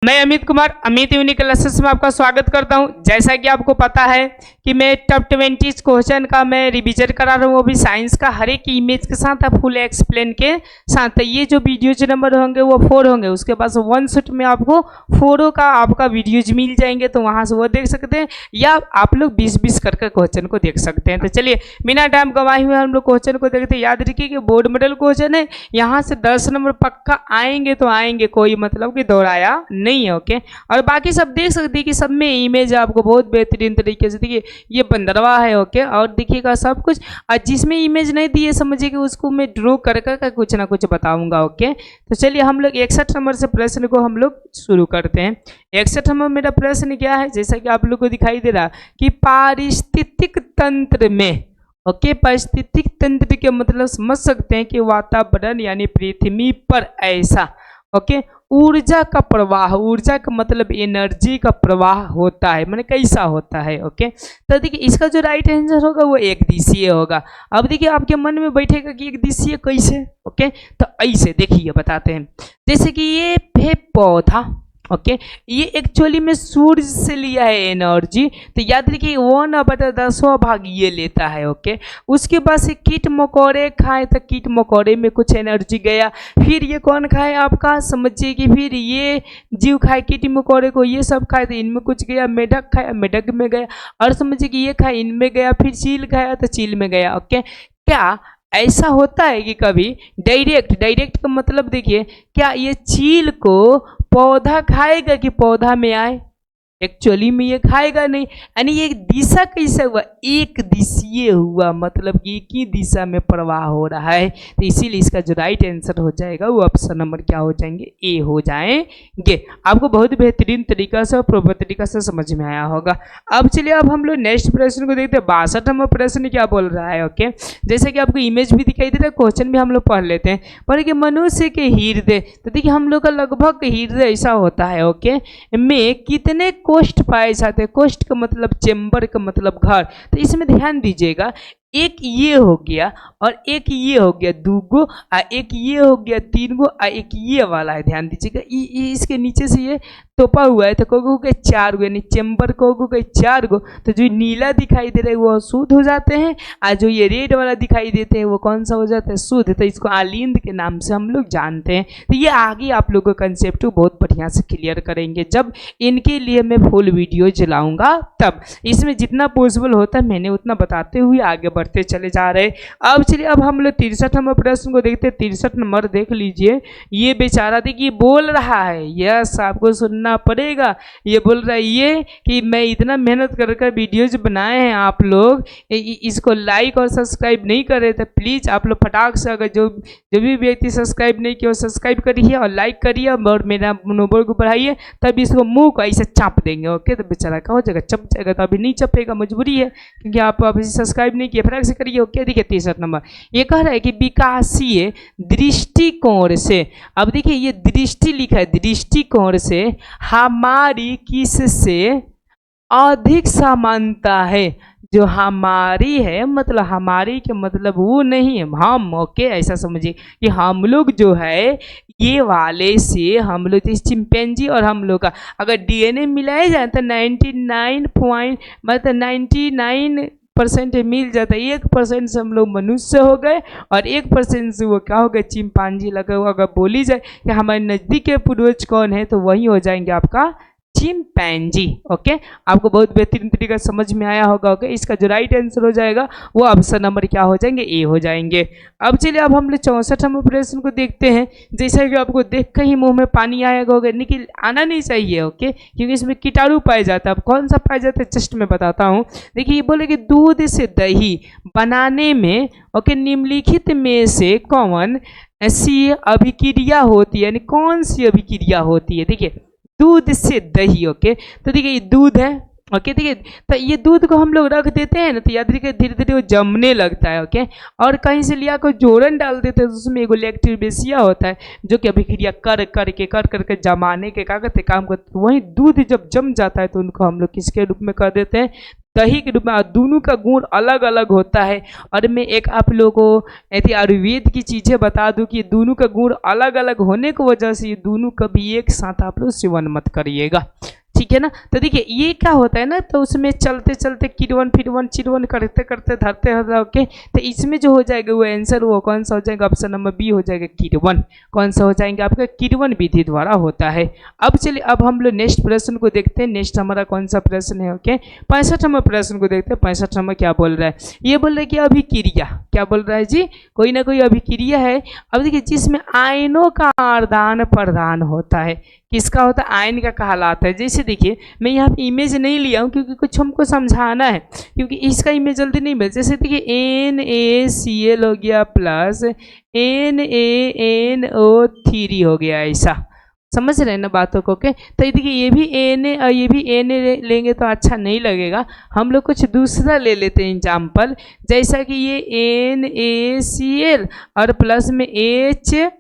मैं Amit Kumar Amit unique classes में आपका स्वागत करता हूं। जैसा कि आपको पता है कि मैं टॉप 20 क्वेश्चन का मैं रिवीजन करा रहा हूं, वो भी साइंस का हर एक इमेज के साथ, फुल एक्सप्लेन के साथ। ये जो वीडियोज नंबर होंगे वो 4 होंगे, उसके पास वन शॉट में आपको 4 का आपका वीडियोज मिल जाएंगे, तो वहां से वो देख सकते हैं, या आप लोग 20-20 करके क्वेश्चन को देख सकते हैं। तो चलिए बिना टाइम गवाए हुए हम लोग क्वेश्चन को देखते हैं। याद रखिए कि बोर्ड मॉडल क्वेश्चन है, यहाँ से 10 नंबर पक्का आएंगे तो आएंगे, कोई मतलब कि दौड़ाया नहीं है। ओके, और बाकी सब देख सकते हैं कि सब में इमेज आपको बहुत बेहतरीन तरीके से देखिए, ये 15वां है। ओके, और देखिएगा सब कुछ, और जिसमें इमेज नहीं दी है समझिए कि उसको मैं ड्रॉ कर कुछ ना कुछ बताऊंगा। ओके, तो चलिए हम लोग 61 नंबर से प्रश्न को हम लोग शुरू करते हैं। 61 नंबर मेरा प्रश्न क्या है, जैसा कि आप लोग को दिखाई दे रहा कि पारिस्थितिक तंत्र में, ओके, पारिस्थितिक तंत्र के मतलब समझ सकते हैं कि वातावरण यानी पृथ्वी पर ऐसा, ओके, ऊर्जा का प्रवाह, ऊर्जा का मतलब एनर्जी का प्रवाह होता है, माने कैसा होता है। ओके, तो देखिए इसका जो राइट आंसर होगा वो एक दिशीय होगा। अब देखिए आपके मन में बैठेगा कि एक दिशीय कैसे। ओके, तो ऐसे देखिए बताते हैं, जैसे कि ये है पौधा। ओके, ये एक्चुअली में सूर्य से लिया है एनर्जी, तो याद रखिए 1/10वां भाग ये लेता है। ओके, उसके बाद से कीट मकोड़े खाए तो कीट मकोड़े में कुछ एनर्जी गया, फिर ये कौन खाए आपका, समझिए कि फिर ये जीव खाए कीट मकोड़े को, ये सब खाए तो इनमें कुछ गया, मेढक खाया मेढक में गया, और समझिए कि ये खाए इनमें गया, फिर चील खाया तो चील में गया। ओके, क्या ऐसा होता है कि कभी डायरेक्ट का मतलब देखिए, क्या ये चील को पौधा खाएगा कि पौधा में आए, एक्चुअली में ये खाएगा नहीं, यानी ये दिशा कैसे हुआ, एक दिशीय हुआ, मतलब कि एक ही दिशा में प्रवाह हो रहा है। तो इसीलिए इसका जो राइट आंसर हो जाएगा वो ऑप्शन नंबर क्या हो जाएंगे, ए हो जाएंगे। आपको बहुत बेहतरीन तरीका से और प्रॉपर तरीका से समझ में आया होगा। अब चलिए अब हम लोग नेक्स्ट प्रश्न को देखते हैं। 62 नंबर प्रश्न क्या बोल रहा है। ओके, जैसे कि आपको इमेज भी दिखाई दे रहा है, क्वेश्चन भी हम लोग पढ़ लेते हैं। पर कि मनुष्य के हृदय, तो देखिए हम लोग का लगभग हृदय ऐसा होता है, ओके, में कितने कोष्ठ पाए जाते हैं। कोष्ठ का मतलब चेंबर का मतलब घर, तो इसमें ध्यान दीजिएगा, एक ये हो गया और एक ये हो गया 2 गो, और एक ये हो गया 3 गो, और एक ये वाला है, ध्यान दीजिएगा इसके नीचे से ये तोपा हुआ है, तो कोगो के 4 गो, यानी चेंबर कोगो के 4 गो। तो जो नीला दिखाई दे रहा है वो शुद्ध हो जाते हैं, और जो ये रेड वाला दिखाई देते हैं वो कौन सा हो जाता है, शुद्ध। तो इसको आलिंद के नाम से हम लोग जानते हैं। तो ये आगे आप लोगों का कंसेप्ट बहुत बढ़िया से क्लियर करेंगे जब इनके लिए मैं फुल वीडियो चलाऊंगा, तब इसमें जितना पॉसिबल होता है मैंने उतना बताते हुए आगे बढ़ते चले जा रहे। अब चलिए अब हम लोग 63 नंबर प्रश्न को देखते हैं। 63 नंबर देख लीजिए, ये बेचारा देखिए बोल रहा है, यस आपको सुनना पड़ेगा, ये बोल रहा है ये कि मैं इतना मेहनत कर वीडियोज बनाए हैं, आप लोग इसको लाइक और सब्सक्राइब नहीं कर रहे, तो प्लीज आप लोग फटाक से, अगर जो भी व्यक्ति सब्सक्राइब नहीं किया सब्सक्राइब करिए और लाइक करिए और मेरा मनोबल को बढ़ाइए, तब इसको मुंह को ऐसे चाप देंगे। ओके, तो बेचारा क्या हो जाएगा, चप जाएगा। तो अभी नहीं चपेगा, मजबूरी है, क्योंकि आप अभी सब्सक्राइब नहीं किए, फटाक से करिए। ओके, देखिए 63 नंबर ये कह रहा है कि विकासीय दृष्टिकोण से, अब देखिए ये दृष्टि लिखा है, दृष्टिकोण से हमारी किससे अधिक समानता है। जो हमारी है मतलब हमारी के मतलब वो नहीं है, हम। ओके, ऐसा समझिए कि हम लोग जो है ये वाले से, हम लोग इस चिंपैंजी और हम लोग का अगर डीएनए मिलाया जाए तो 99% मिल जाता है। 1% से हम लोग मनुष्य हो गए और 1% से वो क्या हो गए, चिंपांजी लगा हुआ। अगर बोली जाए कि हमारे नज़दीक के पूर्वज कौन है, तो वही हो जाएंगे आपका चिंपैंजी। ओके, आपको बहुत बेहतरीन तरीका समझ में आया होगा। ओके, इसका जो राइट आंसर हो जाएगा वो ऑप्शन नंबर क्या हो जाएंगे, ए हो जाएंगे। अब चलिए अब हम लोग 64 नंबर प्रश्न को देखते हैं। जैसा कि आपको देख कर ही मुंह में पानी आएगा, होगा लेकिन आना नहीं चाहिए। ओके, क्योंकि इसमें कीटाणु पाए जाता है। अब कौन सा पाया जाता है जस्ट मैं बताता हूँ। देखिए ये बोले कि दूध से दही बनाने में, ओके, निम्नलिखित में से कौन सी अभिक्रिया होती है, यानी कौन सी अभिक्रिया होती है। देखिए दूध से दही, ओके, तो देखिए ये दूध है। ओके, देखिए तो ये दूध को हम लोग रख देते हैं ना, तो याद रखिए धीरे धीरे वो जमने लगता है। ओके, और कहीं से लिया कोई जोड़न डाल देते हैं तो उसमें एगो लैक्टोबेसिया होता है, जो कि अभिक्रिया कर करके जमाने के क्या करते काम करते। वही दूध जब जम जाता है तो उनको हम लोग किसके रूप में कर देते हैं, दही के रूप में, और दोनों का गुण अलग अलग होता है। और मैं एक आप लोगों को यदि आयुर्वेद की चीज़ें बता दूं कि दोनों का गुण अलग अलग होने की वजह से ये दोनों कभी एक साथ आप लोग सेवन मत करिएगा, ठीक है ना। तो देखिए ये क्या होता है ना, तो उसमें चलते चलते किरवन फिरवन चिरवन करते करते धरते धरते ओके, तो इसमें जो हो जाएगा वो आंसर वो कौन सा हो जाएगा, ऑप्शन नंबर बी हो जाएगा किरवन। कौन सा हो जाएंगे आपका, किरवन विधि द्वारा होता है। अब चलिए अब हम लोग नेक्स्ट प्रश्न को देखते हैं। नेक्स्ट हमारा कौन सा प्रश्न है, ओके 65 नंबर प्रश्न को देखते हैं। 65 नंबर क्या बोल रहा है, ये बोल रहा है कि अभिक्रिया, क्या बोल रहा है जी, कोई ना कोई अभिक्रिया है। अब देखिए जिसमें आयनों का आदान प्रदान होता है, किसका होता है, आयन का कहलाता है। जैसे देखिए मैं यहाँ पे इमेज नहीं लिया हूँ क्योंकि कुछ हमको समझाना है, क्योंकि इसका इमेज जल्दी नहीं मिल। जैसे देखिए NaCl हो गया प्लस NaNO3 हो गया, ऐसा समझ रहे हैं ना बातों को के। तो देखिए ये भी Na और ये भी Na लेंगे तो अच्छा नहीं लगेगा, हम लोग कुछ दूसरा ले लेते हैं एग्जाम्पल। जैसा कि ये NaCl और प्लस में HCl,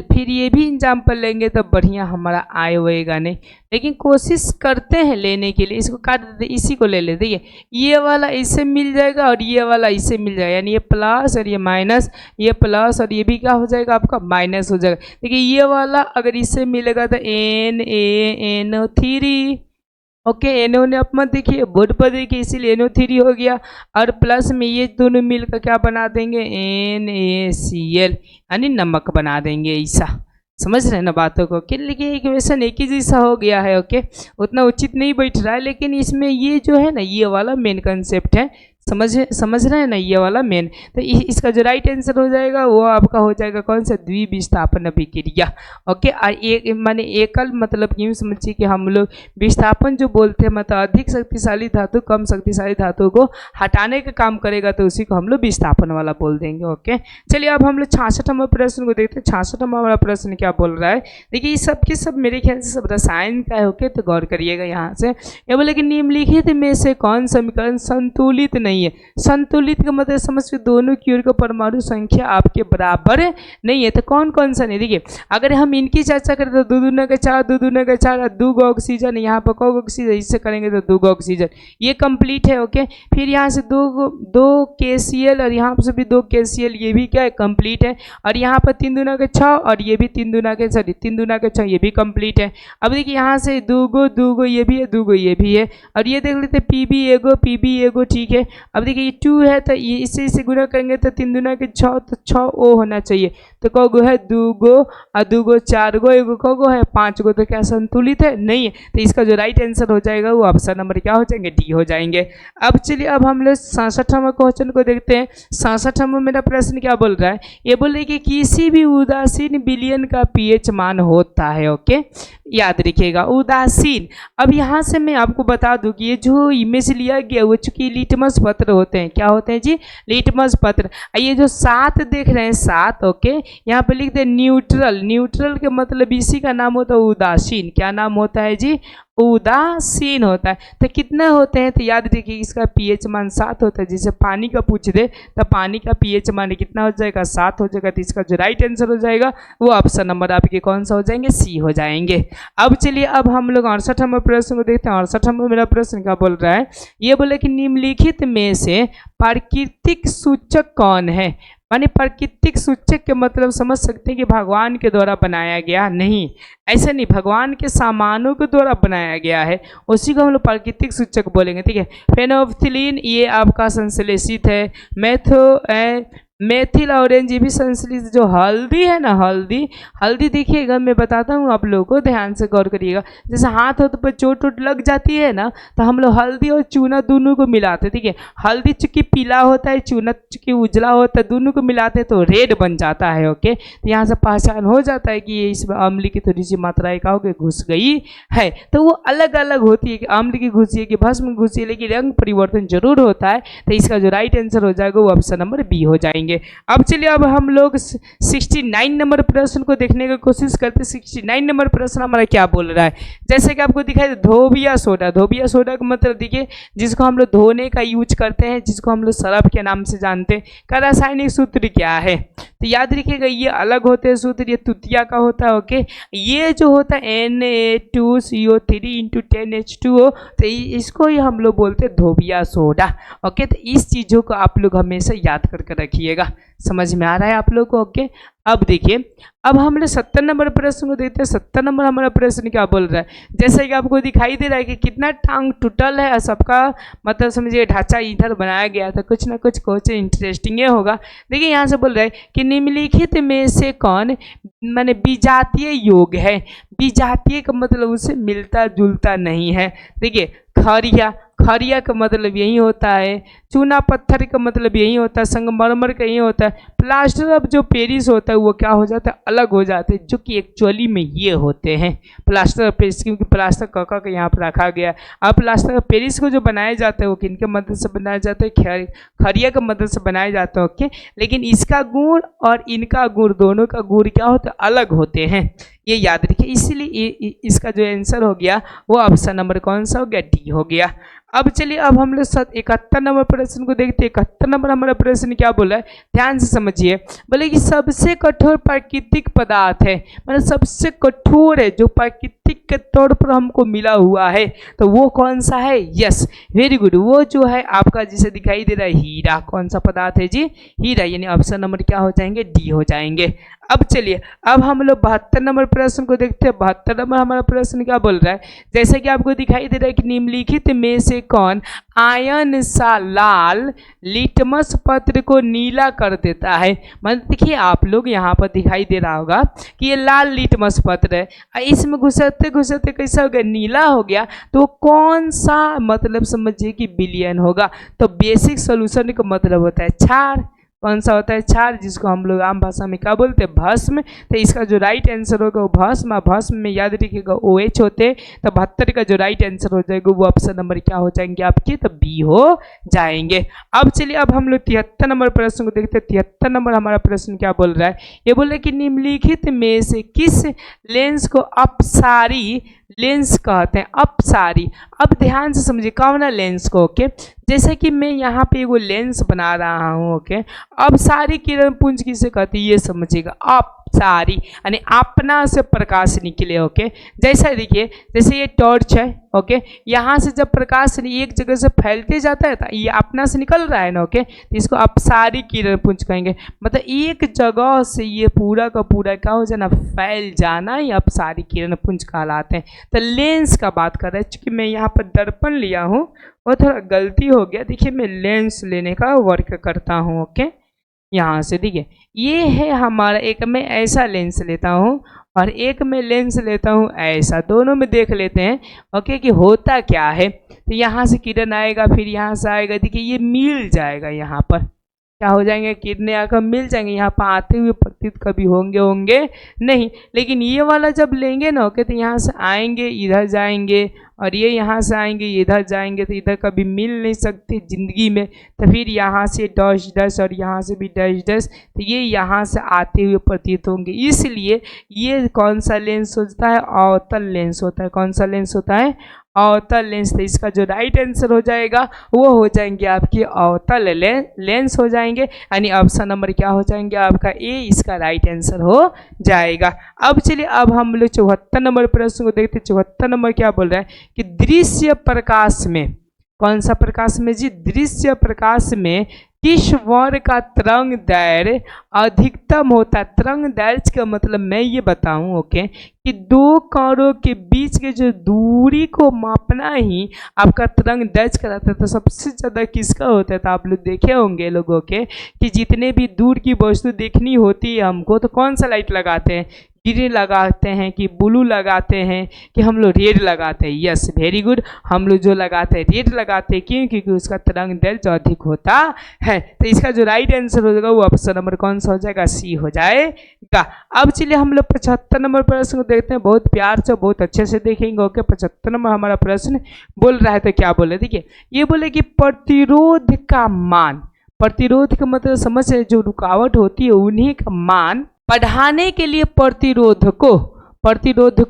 फिर ये भी एग्जाम्पल लेंगे तो बढ़िया हमारा आय होएगा नहीं, लेकिन कोशिश करते हैं लेने के लिए। इसको काट देते, इसी को ले लेते। देखिए ये वाला इससे मिल जाएगा और ये वाला इससे मिल जाएगा, यानी ये प्लस और ये माइनस, ये प्लस और ये भी क्या हो जाएगा आपका माइनस हो जाएगा। देखिए ये वाला अगर इससे मिलेगा तो NaNO3 ओके, NO ने आप मत देखिए बोर्ड पर देखिए, इसीलिए NO3 हो गया। और प्लस में ये दोनों मिलकर क्या बना देंगे, NaCl यानी नमक बना देंगे, ऐसा समझ रहे हैं ना बातों को। कि लेकिन इक्वेशन एक ही जैसा हो गया है, ओके उतना उचित नहीं बैठ रहा है, लेकिन इसमें ये जो है ना ये वाला मेन कंसेप्ट है, समझ रहे हैं ना, ये वाला मेन। तो इसका जो राइट आंसर हो जाएगा वो आपका हो जाएगा कौन सा, द्विविस्थापन अभिक्रिया। ओके, और एक माने एकल मतलब यूँ समझिए कि हम लोग विस्थापन जो बोलते हैं मतलब अधिक शक्तिशाली धातु कम शक्तिशाली धातु को हटाने का काम करेगा, तो उसी को हम लोग विस्थापन वाला बोल देंगे। ओके चलिए अब हम लोग 66 नंबर प्रश्न को देखते हैं। 66 नंबर प्रश्न क्या बोल रहा है, देखिए सब के सब मेरे ख्याल से सब रसायन का है। ओके तो गौर करिएगा यहाँ से, ये बोले कि निम्नलिखित में से कौन समीकरण संतुलित नहीं है। संतुलित का मतलब समझ के दोनों की ओर का परमाणु संख्या आपके बराबर नहीं है, तो कौन कौन सा नहीं। देखिए अगर हम इनकी चर्चा करें तो 2 दूना का 4, 2 दूना का 4, 2 गो ऑक्सीजन, यहाँ पर कौ ऑक्सीजन, इससे करेंगे तो 2 गो ऑक्सीजन, ये कंप्लीट है। ओके फिर यहाँ से 2 KCl और यहाँ से भी 2 KCl, ये भी क्या है कंप्लीट है। और यहाँ पर 3 दूना के 6 और ये भी 3 दूना के 6, ये भी कंप्लीट है। अब देखिए यहाँ से 2 गो ये भी है, 2 गो ये भी है। और ये देख लेते PB एगो, ठीक है। अब देखिए ये 2 है तो ये इससे गुणा करेंगे तो 3 दूना के 6, तो 6 ओ होना चाहिए। तो कौ गो है, 2 गो और 2 गो 4 गो, एगो कौ गो है 5 गो, तो क्या संतुलित है, नहीं है। तो इसका जो राइट आंसर हो जाएगा वो ऑप्शन नंबर क्या हो जाएंगे, डी हो जाएंगे। अब चलिए अब हम लोग 67वां क्वेश्चन को देखते हैं। 67वां मेरा प्रश्न क्या बोल रहा है, ये बोल रहे कि किसी भी उदासीन विलयन का pH मान होता है। ओके याद रखिएगा उदासीन। अब यहाँ से मैं आपको बता दूं कि ये जो इमेज लिया गया वो चूंकि लिटमस पत्र होते हैं, क्या होते हैं जी, लिटमस पत्र। ये जो 7 देख रहे हैं 7, ओके यहाँ पे लिखते हैं न्यूट्रल। न्यूट्रल के मतलब इसी का नाम होता है उदासीन। क्या नाम होता है जी, उदासीन होता है। तो कितने होते हैं, तो याद रखिए इसका pH मान 7 होता है। जैसे पानी का पूछ दे तो पानी का pH मान कितना हो जाएगा, 7 हो जाएगा। तो इसका जो राइट आंसर हो जाएगा वो ऑप्शन नंबर आपके कौन सा हो जाएंगे, सी हो जाएंगे। अब चलिए अब हम लोग 68 नंबर प्रश्न को देखते हैं। 68 नंबर मेरा प्रश्न क्या बोल रहा है, ये बोले कि निम्नलिखित में से प्राकृतिक सूचक कौन है। माने प्राकृतिक सूचक के मतलब समझ सकते हैं कि भगवान के द्वारा बनाया गया, नहीं ऐसा नहीं, भगवान के सामानों के द्वारा बनाया गया है, उसी को हम लोग प्राकृतिक सूचक बोलेंगे। ठीक है, फेनोल्फथलीन ये आपका संश्लेषित है। मेथिल ऑरेंज ये भी संश्लेषित। जो हल्दी है ना, हल्दी देखिएगा मैं बताता हूँ आप लोगों को, ध्यान से गौर करिएगा। जैसे हाथ पर चोट लग जाती है ना, तो हम लोग हल्दी और चूना दोनों को मिलाते हैं। ठीक है, हल्दी चूंकि पीला होता है, चूना चूंकि उजला होता है, दोनों को मिलाते हैं तो रेड बन जाता है। ओके तो यहाँ से पहचान हो जाता है कि ये इसमें अम्ल की थोड़ी सी मात्रा क्या हो गई, घुस गई है। तो वो अलग अलग होती है कि अम्ल की घुसी है कि भस्म घुसी है, लेकिन रंग परिवर्तन जरूर होता है। तो इसका जो राइट आंसर हो जाएगा वो ऑप्शन नंबर बी हो जाएंगे। जाएंगे। अब चलिए अब हम लोग 69 नंबर प्रश्न को देखने की कोशिश करते हैं। 69 नंबर प्रश्न हमारा क्या बोल रहा है, जैसे कि आपको दिखाई दे धोबिया सोडा। धोबिया सोडा का मतलब देखिए जिसको हम लोग धोने का यूज करते हैं, जिसको हम लोग सरफ के नाम से जानते हैं, का रासायनिक सूत्र क्या है। तो याद रखिएगा ये अलग होते हैं सूत्र, ये तुतिया का होता है। ओके, ये जो होता है Na2CO3 × 10H2O, तो इसको ही हम लोग बोलते हैं धोबिया सोडा। ओके, तो इस चीज़ों को आप लोग हमेशा याद करके रखिएगा। समझ में आ रहा है आप लोग को। ओके, अब देखिए अब हम लोग 70 नंबर प्रश्न को देखते हैं। 70 नंबर हमारा प्रश्न क्या बोल रहा है, जैसे कि आपको दिखाई दे रहा है कि कितना टांग टूटल है और सबका मतलब समझिए ढांचा इधर बनाया गया था, कुछ ना कुछ इंटरेस्टिंग होगा। देखिए यहाँ से बोल रहा है कि निम्नलिखित में से कौन माने विजातीय योग है। विजातीय का मतलब उससे मिलता जुलता नहीं है। देखिए खरिया, खरिया का मतलब यही होता है, चूना पत्थर का मतलब यही होता है, संगमरमर का यही होता है, प्लास्टर ऑफ जो पेरिस होता है वो क्या हो जाता है, अलग हो जाते हैं, जो कि एक्चुअली में ये होते हैं प्लास्टर ऑफ पेरिस, क्योंकि प्लास्टर का यहाँ पर रखा गया। अब प्लास्टर ऑफ पेरिस को जो बनाया जाता है वो किनके मदद से बनाया जाता है, खरिया का मदद से बनाया जाता है। ओके, लेकिन इसका गुण और इनका गुण दोनों का गुण क्या होता है, अलग होते हैं, ये याद रखिए। इसीलिए इसका जो आंसर हो गया वो ऑप्शन नंबर कौन सा हो गया, डी हो गया। अब चलिए अब हम लोग 71 नंबर प्रश्न को देखते हैं। 71 नंबर हमारा प्रश्न क्या बोला है, ध्यान से समझिए। बोले कि सबसे कठोर प्राकृतिक पदार्थ है, मतलब सबसे कठोर है जो प्राकृतिक के तौर पर हमको मिला हुआ है, तो वो कौन सा है। यस, वेरी गुड, वो जो है आपका जिसे दिखाई दे रहा है हीरा। कौन सा पदार्थ है जी, हीरा, यानी ऑप्शन नंबर क्या हो जाएंगे, डी हो जाएंगे। अब चलिए अब हम लोग 72 नंबर प्रश्न को देखते हैं। 72 नंबर हमारा प्रश्न क्या बोल रहा है, जैसे कि आपको दिखाई दे रहा है कि निम्नलिखित में से कौन आयन सा लाल लिटमस पत्र को नीला कर देता है। मतलब देखिए आप लोग यहाँ पर दिखाई दे रहा होगा कि ये लाल लिटमस पत्र है, इसमें घुसते घुसते कैसा हो गया, नीला हो गया, तो कौन सा मतलब समझिए कि विलयन होगा। तो बेसिक सोल्यूशन का मतलब होता है क्षार। कौन सा होता है, क्षार, जिसको हम लोग आम भाषा में क्या बोलते हैं, भस्म। तो इसका जो राइट आंसर होगा वो भस्म। भस्म में याद रखिएगा OH होते, तो 72 का जो राइट आंसर हो जाएगा वो ऑप्शन नंबर क्या हो जाएंगे आपके, तो बी हो जाएंगे। अब चलिए अब हम लोग 73 नंबर प्रश्न को देखते हैं। 73 नंबर हमारा प्रश्न क्या बोल रहा है, ये बोल रहा है कि निम्नलिखित में से किस लेंस को अपसारी लेंस कहते हैं। अपसारी, अब ध्यान से समझिए कौन है लेंस को। ओके, जैसे कि मैं यहाँ पे वो लेंस बना रहा हूँ। ओके, अब सारी किरण पुंज किसे कहते हैं ये समझिएगा, आप सारी यानी अपना से प्रकाश निकले। ओके, जैसा देखिए जैसे ये टॉर्च है। ओके, यहाँ से जब प्रकाश एक जगह से फैलते जाता है तो ये अपना से निकल रहा है ना। ओके, तो इसको अपसारी किरण पुंज कहेंगे, मतलब एक जगह से ये पूरा का पूरा क्या हो जाना, फैल जाना, ये अपसारी किरण पुंज कहलाते हैं। तो लेंस का बात कर रहे हैं, चूँकि मैं यहाँ पर दर्पण लिया हूँ वो थोड़ा गलती हो गया। देखिए मैं लेंस लेने का वर्क करता हूँ। ओके, यहाँ से देखिए ये है हमारा, एक मैं ऐसा लेंस लेता हूँ और एक मैं लेंस लेता हूँ ऐसा, दोनों में देख लेते हैं। ओके, कि होता क्या है। तो यहाँ से किरण आएगा, फिर यहाँ से आएगा, देखिए ये मिल जाएगा, यहाँ पर क्या हो जाएंगे, किरणें आकर मिल जाएंगे। यहाँ पर आते हुए प्रतीत कभी होंगे नहीं, लेकिन ये वाला जब लेंगे ना। ओके, तो यहाँ से आएंगे इधर जाएंगे और ये यहाँ से आएंगे इधर जाएंगे, तो इधर कभी मिल नहीं सकते ज़िंदगी में। तो फिर यहाँ से डैश डैश और यहाँ से भी डैश डैश, तो ये यहाँ से आते हुए प्रतीत होंगे। इसलिए ये कौन सा लेंस होता है, अवतल लेंस होता है। कौन सा लेंस होता है, अवतल लेंस। तो इसका जो राइट आंसर हो जाएगा वो हो जाएंगे आपके अवतल लेंस हो जाएंगे, यानी ऑप्शन नंबर क्या हो जाएंगे आपका ए, इसका राइट आंसर हो जाएगा। अब चलिए अब हम लोग 74 नंबर प्रश्न को देखते हैं। 74 नंबर क्या बोल रहा है कि दृश्य प्रकाश में, कौन सा प्रकाश में जी, दृश्य प्रकाश में किस वर्ण का तरंग दैर्घ्य अधिकतम होता है। तरंग दैर्घ्य का मतलब मैं ये बताऊं ओके, कि दो कणों के बीच के जो दूरी को मापना ही आपका तरंग दैर्घ्य कराता है। तो सबसे ज़्यादा किसका होता है, तो आप लोग देखे होंगे लोगों के कि जितने भी दूर की वस्तु देखनी होती है हमको, तो कौन सा लाइट लगाते हैं, ग्रीन लगाते हैं कि ब्लू लगाते हैं कि हम लोग रेड लगाते हैं। यस, वेरी गुड, हम लोग जो लगाते हैं रेड लगाते हैं, क्यों, क्योंकि उसका तरंग दैर्घ्य अधिक होता है। तो इसका जो राइट आंसर हो जाएगा वो ऑप्शन नंबर कौन सा हो जाएगा, सी हो जाएगा। अब चलिए हम लोग 75 नंबर प्रश्न को देखते हैं, बहुत प्यार से बहुत अच्छे से देखेंगे। ओके, 75 नंबर हमारा प्रश्न बोल रहा है, तो क्या बोले, देखिए ये बोले कि प्रतिरोध का मान, प्रतिरोध का मतलब समझ है, जो रुकावट होती है उन्हीं का मान बढ़ाने के लिए प्रतिरोधकों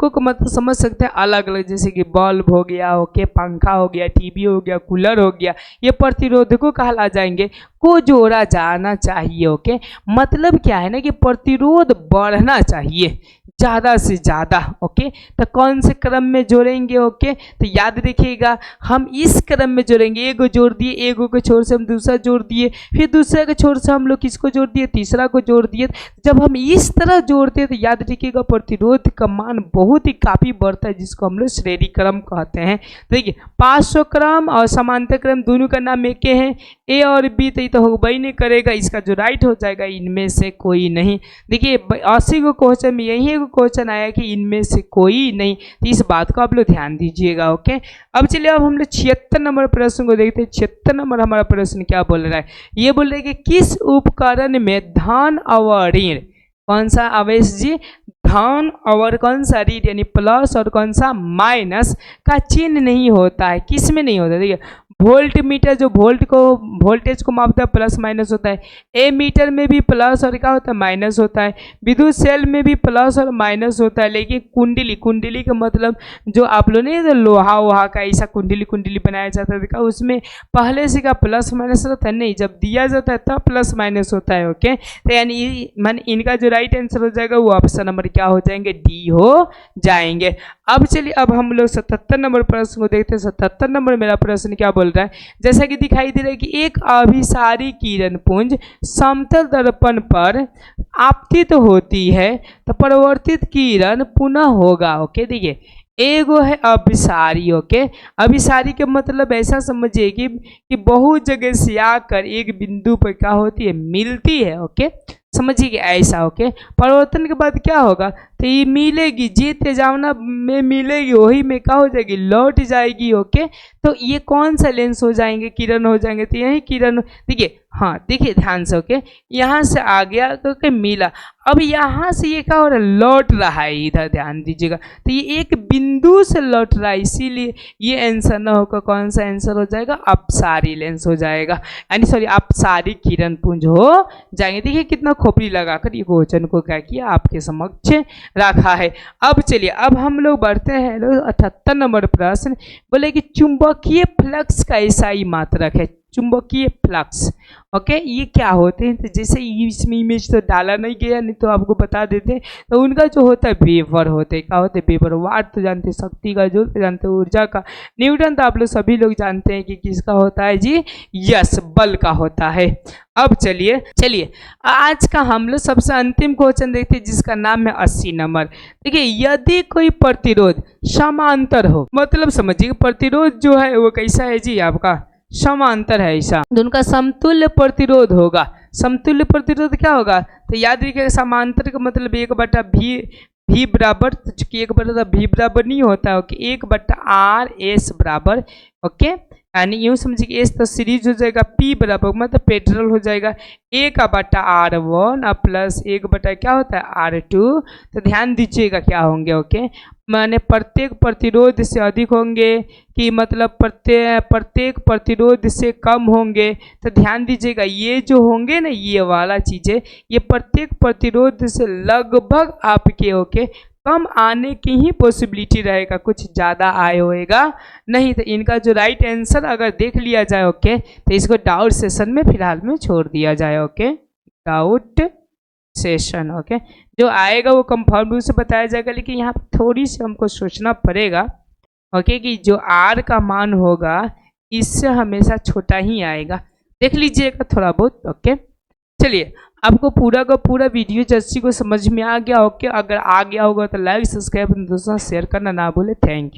को मतलब समझ सकते हैं अलग अलग, जैसे कि बल्ब हो गया, ओके, पंखा हो गया, टीवी हो गया, कूलर हो गया, ये प्रतिरोधकों कहला जाएंगे, को जोड़ा जाना चाहिए। ओके, मतलब क्या है ना कि प्रतिरोध बढ़ना चाहिए ज़्यादा से ज़्यादा। ओके, तो कौन से क्रम में जोड़ेंगे? ओके, तो याद रखिएगा हम इस क्रम में जोड़ेंगे, एक को जोड़ दिए, एक को छोर से हम दूसरा जोड़ दिए, फिर दूसरे के छोर से हम लोग किसको जोड़ दिए? तीसरा को जोड़ दिए। जब हम इस तरह जोड़ते हैं तो याद रखिएगा प्रतिरोध का मान बहुत ही काफ़ी बढ़ता है, जिसको हम लोग श्रेणी क्रम कहते हैं। देखिए 500 क्रम और समांतर क्रम दोनों का नाम एक ही है, ए और बी, तो ये तो होगा ही नहीं करेगा, इसका जो राइट हो जाएगा इनमें से कोई नहीं। देखिए 80 को क्वेश्चन में यही एक क्वेश्चन आया कि इनमें से कोई नहीं, तो इस बात को आप लोग ध्यान दीजिएगा। ओके, अब चलिए अब हम लोग 76 नंबर प्रश्न को देखते हैं। 76 नंबर हमारा प्रश्न क्या बोल रहा है? ये बोल रहा है कि किस उपकरण में धन और ऋण, कौन सा आवेश जी? धन और कौन सा ऋण यानी प्लस और कौन सा माइनस का चिन्ह नहीं होता है? किस में नहीं होता है? देखिए वोल्ट मीटर जो वोल्टेज को मापता है प्लस माइनस होता है, ए मीटर में भी प्लस और क्या होता है? माइनस होता है, विद्युत सेल में भी प्लस और माइनस होता है, लेकिन कुंडली का मतलब जो आप लोग ने लोहा का ऐसा कुंडली बनाया जाता है, देखा उसमें पहले से का प्लस माइनस होता है? नहीं, जब दिया जाता है तब प्लस माइनस होता है। ओके, तो यानी इनका जो राइट आंसर हो जाएगा वो ऑप्शन नंबर क्या हो जाएंगे? डी हो जाएंगे। अब चलिए अब हम लोग 77 नंबर प्रश्न को देखते हैं। 77 नंबर मेरा प्रश्न क्या बोल रहा है? जैसा कि दिखाई दे रहा है कि एक अभिसारी किरण पुंज समतल दर्पण पर आपतित होती है तो परावर्तित किरण पुनः होगा। ओके, देखिए एगो है अभिसारी। ओके, अभिसारी के मतलब ऐसा समझिए कि बहुत जगह से आकर एक बिंदु पर क्या होती है? मिलती है। ओके, समझिए ऐसा। ओके, परिवर्तन के बाद क्या होगा? तो ये मिलेगी, जी तेजावना में मिलेगी, वही में क्या हो जाएगी? लौट जाएगी। ओके, तो ये कौन सा लेंस हो जाएंगे? किरण हो जाएंगे। तो यही किरण, देखिए हाँ देखिए ध्यान से। ओके, यहाँ से आ गया तो मिला, अब यहाँ से ये क्या हो रहा है? लौट रहा है, इधर ध्यान दीजिएगा। तो ये एक बिंदु से लौट रहा है, इसीलिए ये आंसर ना होकर कौन सा आंसर हो जाएगा? अपसारी लेंस हो जाएगा, यानी सॉरी अपसारी किरण पुंज हो जाएंगे। देखिए कितना खोपड़ी लगाकर ये क्वेश्चन को क्या किया? आपके समक्ष रखा है। अब चलिए अब हम लोग बढ़ते हैं 78 नंबर प्रश्न। बोले कि चुंबकीय फ्लक्स का SI मात्रक है। चुंबकीय फ्लक्स, ओके, ये क्या होते हैं? तो जैसे इसमें इमेज तो डाला नहीं गया, नहीं तो आपको बता देते। तो उनका जो होता है वेबर होते हैं। क्या होते हैं? वेबर। वाट तो जानते हैं शक्ति का, जो तो जानते हैं ऊर्जा का। न्यूटन तो आप लोग सभी लोग जानते हैं कि किसका होता है जी? यस, बल का होता है। अब चलिए आज का हम लोग सबसे अंतिम क्वेश्चन देखते हैं, जिसका नाम है 80 नंबर। देखिए यदि कोई प्रतिरोध समांतर हो, मतलब समझिए प्रतिरोध जो है वो कैसा है जी? आपका समांतर है, ऐसा दोनों का समतुल्य प्रतिरोध होगा। समतुल्य प्रतिरोध क्या होगा? तो याद रखिएगा समांतर का मतलब 1/V बराबर, चूंकि 1/V बराबर नहीं होता है, 1/RS बराबर। ओके, यानी यूँ समझिए एस तो सीरीज हो जाएगा, P बराबर मतलब पेट्रोल हो जाएगा 1/R1 प्लस 1/ क्या होता है? R2। तो ध्यान दीजिएगा क्या होंगे? ओके, माने प्रत्येक प्रतिरोध से अधिक होंगे कि मतलब प्रत्येक प्रतिरोध से कम होंगे। तो ध्यान दीजिएगा ये जो होंगे ना, ये वाला चीज़ें, ये प्रत्येक प्रतिरोध से लगभग आपके ओके कम आने की ही पॉसिबिलिटी रहेगा, कुछ ज़्यादा आए होएगा नहीं। तो इनका जो राइट आंसर अगर देख लिया जाए ओके, तो इसको डाउट सेशन में फिलहाल में छोड़ दिया जाए। Okay, doubt session. ओके, जो आएगा वो कंफर्म रूप से बताया जाएगा, लेकिन यहाँ थोड़ी सी हमको सोचना पड़ेगा। ओके, कि जो आर का मान होगा इससे हमेशा छोटा ही आएगा, देख लीजिएगा थोड़ा बहुत। ओके, चलिए आपको पूरा का पूरा वीडियो जैसी को समझ में आ गया। ओके, अगर आ गया होगा तो लाइक सब्सक्राइब दोस्तों शेयर करना ना भूले। Thank you.